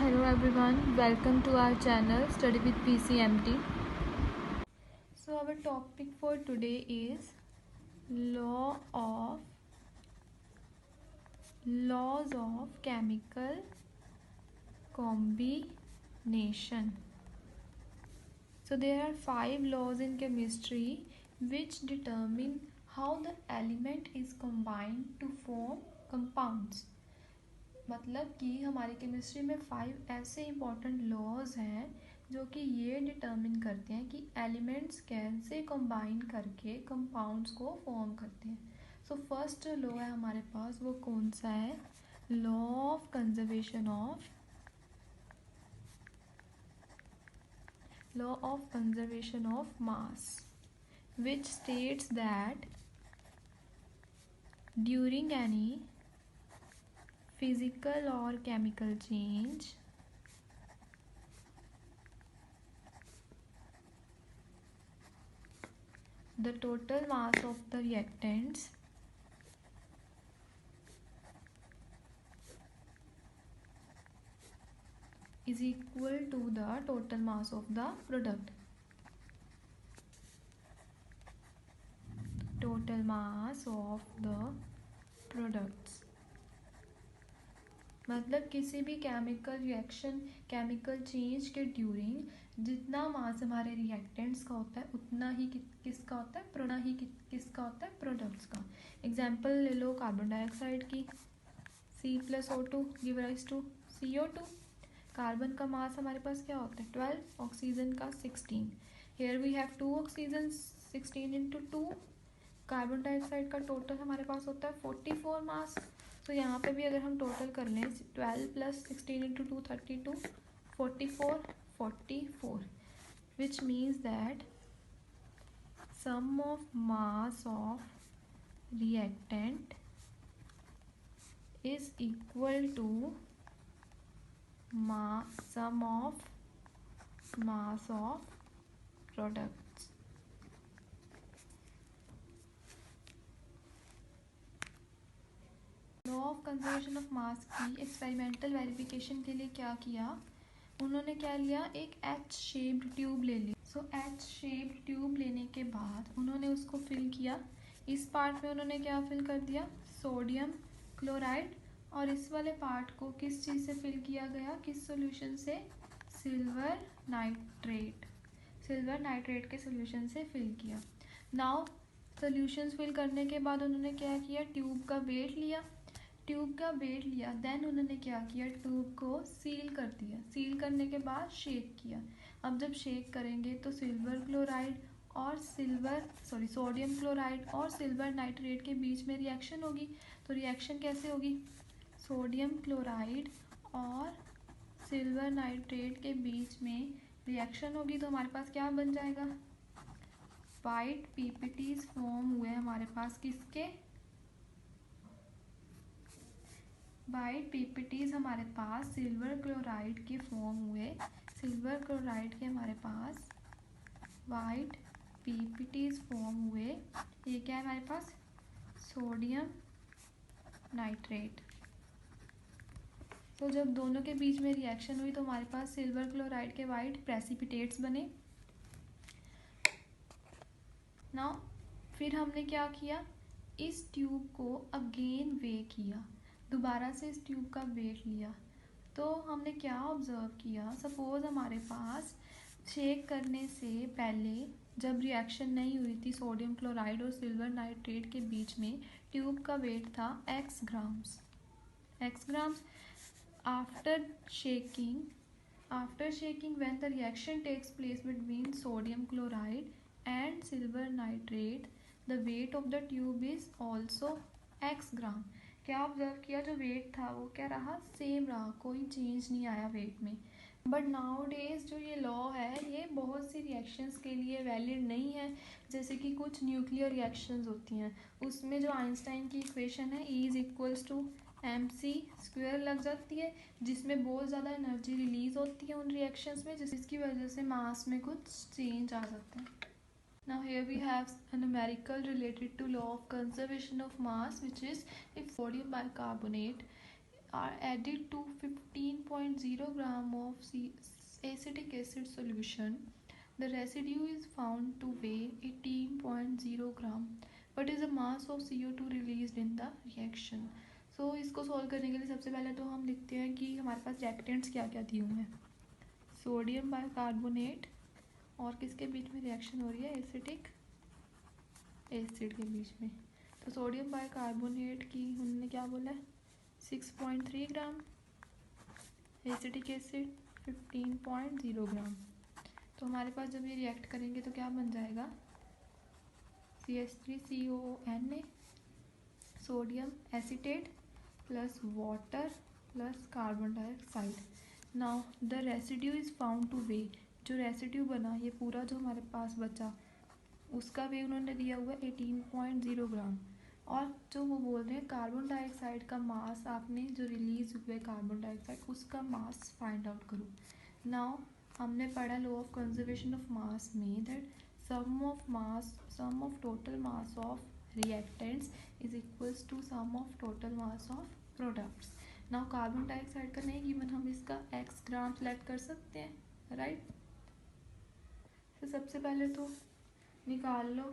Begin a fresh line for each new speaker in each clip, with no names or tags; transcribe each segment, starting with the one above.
Hello everyone, welcome to our channel Study with PCMT. So our topic for today is laws of chemical combination. So there are 5 laws in chemistry which determine how the element is combined to form compounds. मतलब कि हमारी chemistry में 5 ऐसे important laws हैं जो कि ये determine करते हैं कि एलिमेंट्स कैसे कंबाइन करके कंपाउंड्स को फॉर्म करते हैं. सो फर्स्ट लॉ है हमारे पास, वो कौन सा है? Law of conservation of mass, which states that during any physical or chemical change, the total mass of the reactants is equal to the total mass of the product. Total mass of the products मतलब किसी भी chemical reaction, chemical change के during जितना मास हमारे reactants का होता है उतना ही किसका होता है? किसका होता है? प्रोडक्ट्स का. एग्जाम्पल ले लो कार्बन डाइऑक्साइड की. C+O2 give rise to CO2. Carbon का मास हमारे पास क्या होता है? 12. ऑक्सीजन का 16. Here we have 2 oxygen, 16 into 2. Carbon dioxide का टोटल हमारे पास होता है 44 मास. तो यहाँ पे भी अगर हम टोटल कर लें 12 + 16 into 2 32, 44, which means that sum of mass of reactant is equal to sum of mass of products. Law of conservation of मास की एक्सपेरिमेंटल वेरिफिकेशन के लिए क्या किया उन्होंने? क्या लिया? एक एच शेप्ड ट्यूब ले ली. सो एच शेप्ड ट्यूब लेने के बाद उन्होंने उसको फिल किया. इस पार्ट में उन्होंने क्या फिल कर दिया? Sodium chloride. और इस वाले पार्ट को किस चीज़ से फिल किया गया? किस सोल्यूशन से? सिल्वर नाइट्रेट के सोल्यूशन से फिल किया. नाउ सोल्यूशंस फिल करने के बाद उन्होंने क्या किया? ट्यूब का वेट लिया. देन उन्होंने क्या किया? ट्यूब को सील कर दिया. सील करने के बाद शेक किया. अब जब शेक करेंगे तो सोडियम क्लोराइड और सिल्वर नाइट्रेट के बीच में रिएक्शन होगी. तो रिएक्शन कैसे होगी? सोडियम क्लोराइड और सिल्वर नाइट्रेट के बीच में रिएक्शन होगी. तो हमारे पास क्या बन जाएगा? वाइट पीपीटीज फॉर्म हुए हमारे पास. किसके? वाइट पीपीटीज हमारे पास सिल्वर क्लोराइड के फॉर्म हुए. सिल्वर क्लोराइड के हमारे पास वाइट पीपीटीज फॉर्म हुए. ये क्या है हमारे पास? Sodium nitrate. तो जब दोनों के बीच में रिएक्शन हुई तो हमारे पास सिल्वर क्लोराइड के वाइट प्रेसिपिटेट्स बने. नाउ फिर हमने क्या किया? इस ट्यूब को अगेन वे किया. दोबारा से इस ट्यूब का वेट लिया. तो हमने क्या ऑब्जर्व किया? सपोज हमारे पास शेक करने से पहले जब रिएक्शन नहीं हुई थी सोडियम क्लोराइड और सिल्वर नाइट्रेट के बीच में, ट्यूब का वेट था x grams. After shaking when the reaction takes place between sodium chloride and silver nitrate, the weight of the tube is also x gram. क्या ऑब्जर्व किया? जो wait था वो क्या रहा? सेम रहा. कोई चेंज नहीं आया वेट में. बट नाउ डेज जो ये लॉ है ये बहुत सी रिएक्शंस के लिए वैलिड नहीं है. जैसे कि कुछ न्यूक्लियर रिएक्शंस होती हैं उसमें जो आइंस्टाइन की इक्वेशन है E=mc² लग जाती है, जिसमें बहुत ज़्यादा एनर्जी रिलीज होती है उन रिएक्शंस में, जिसकी वजह से मास में कुछ चेंज आ जाता है. Now here we have a numerical related to law of conservation of mass, which is if sodium bicarbonate are added to 15.5 18.0 gram of acetic acid solution, the residue is found to weigh 18.0 gram. What is the mass of CO2 released in the reaction? So इसको solve करने के लिए सबसे पहले तो हम लिखते हैं कि हमारे पास रिएक्टेंट्स क्या क्या दिए हुए हैं. सोडियम बाइकार्बोनेट और किसके बीच में रिएक्शन हो रही है? एसिटिक एसिड के बीच में. तो सोडियम बाइकार्बोनेट की उन्होंने क्या बोला है? 6.3 ग्राम. Acetic acid 15.0 gram. तो हमारे पास जब ये रिएक्ट करेंगे तो क्या बन जाएगा? CH3COONA sodium acetate plus water plus carbon dioxide. Now the residue is found two way. जो रेसिड्यू बना, ये पूरा जो हमारे पास बचा, उसका वे उन्होंने दिया हुआ 18.0 ग्राम. और जो वो बोल रहे हैं कार्बन डाइऑक्साइड का मास, आपने जो रिलीज हुए कार्बन डाइऑक्साइड उसका मास फाइंड आउट करो. नाउ हमने पढ़ा law of conservation of mass में that sum of total mass of reactants is equals to sum of total mass of products. Now carbon dioxide का नहीं given, हम इसका x ग्राम select कर सकते हैं, राइट. तो सबसे पहले तो निकाल लो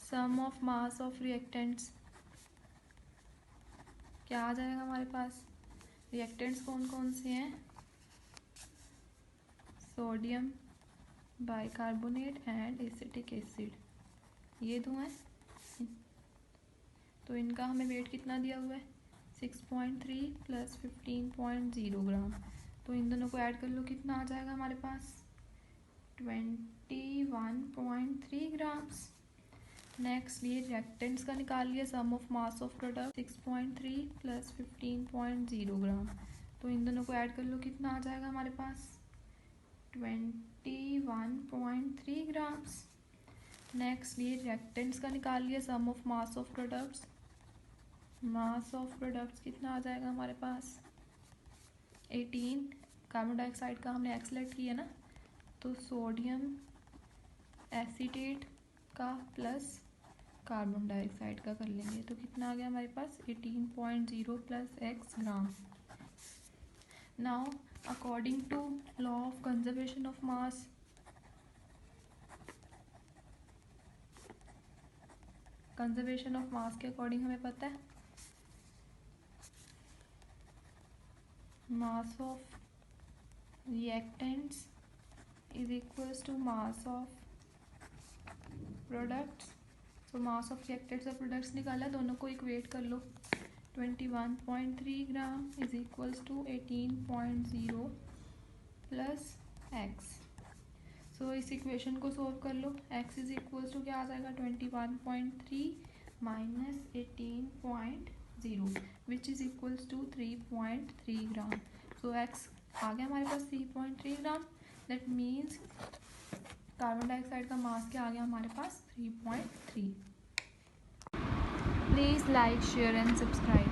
सम ऑफ मास ऑफ रिएक्टेंट्स. क्या आ जाएगा हमारे पास? रिएक्टेंट्स कौन कौन से हैं? Sodium bicarbonate and acetic acid, ये दो हैं. तो इनका हमें वेट कितना दिया हुआ है? 6.3 प्लस 15.0 ग्राम. तो इन दोनों को ऐड कर लो, कितना आ जाएगा हमारे पास? 21.3 ग्राम्स. नेक्स्ट ये रिएक्टेंट्स का निकाल लिया, sum of mass of product 6.3 plus 15.0 gram. तो इन दोनों को ऐड कर लो, कितना आ जाएगा हमारे पास? 21.3 ग्राम्स. नेक्स्ट ये रिएक्टेंट्स का निकाल लिया, sum of mass of products. Mass of products कितना आ जाएगा हमारे पास? 18. कार्बन डाइऑक्साइड का हमने एक्स सेलेक्ट किया ना, तो सोडियम एसीटेट का प्लस कार्बन डाइऑक्साइड का कर लेंगे. तो कितना आ गया हमारे पास? 18.0 plus x gram. Now according to law of conservation of mass, conservation of mass के अकॉर्डिंग हमें पता है mass of reactants is equals to mass of products. तो मास ऑफ रिएक्टेंट्स और प्रोडक्ट्स निकाला, दोनों को इक्वेट कर लो. 21.3 gram is equals to 18.0 plus x. So इस इक्वेशन को सोल्व कर लो. x इज इक्वल्स टू क्या आ जाएगा? 21.3 minus 18.0 which is equals to 3.3 gram. So x आ गया हमारे पास 3.3 gram. That means carbon dioxide का मास क्या आ गया हमारे पास? 3.3. Please like, share and subscribe.